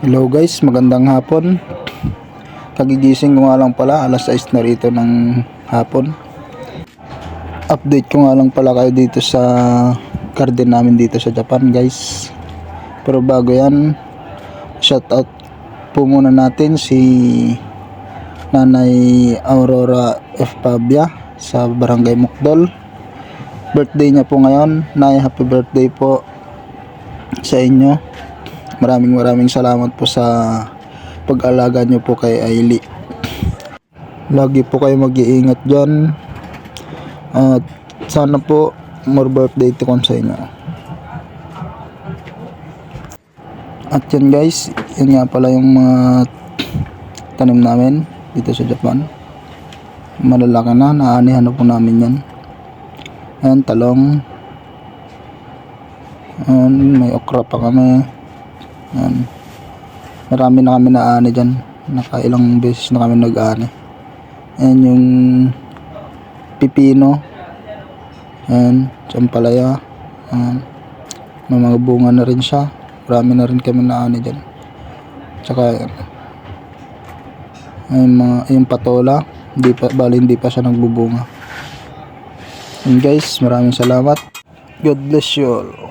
Hello guys, magandang hapon. Kagigising ko nga lang pala, alas 6 na rito ng hapon. Update ko nga lang pala kayo dito sa garden namin dito sa Japan guys. Pero bago yan, shoutout po muna natin si Nanay Aurora F. Pabia sa Barangay Mukdol. Birthday niya po ngayon. Nay, happy birthday po sa inyo. Maraming salamat po sa pag-alaga nyo po kay Ailey. Lagi po kayo mag-iingat dyan. At sana po more birthday to come sa inyo. At yan guys, yan nga pala yung mga tanim namin dito sa Japan. Malalaki na, naanihan na po namin yan. Ayan, talong. Ayan, may okra pa kami. Ayan. Marami na kami naani dyan. Nakailang beses na kami nag-ani. Ayan yung pipino. Ayan, sampalaya. Ayan. May mga bunga na rin siya. Marami na rin kami naani dyan. Tsaka ayan. Yung patola. Hindi pa siya nagbubunga. And guys, maraming salamat. God bless you all.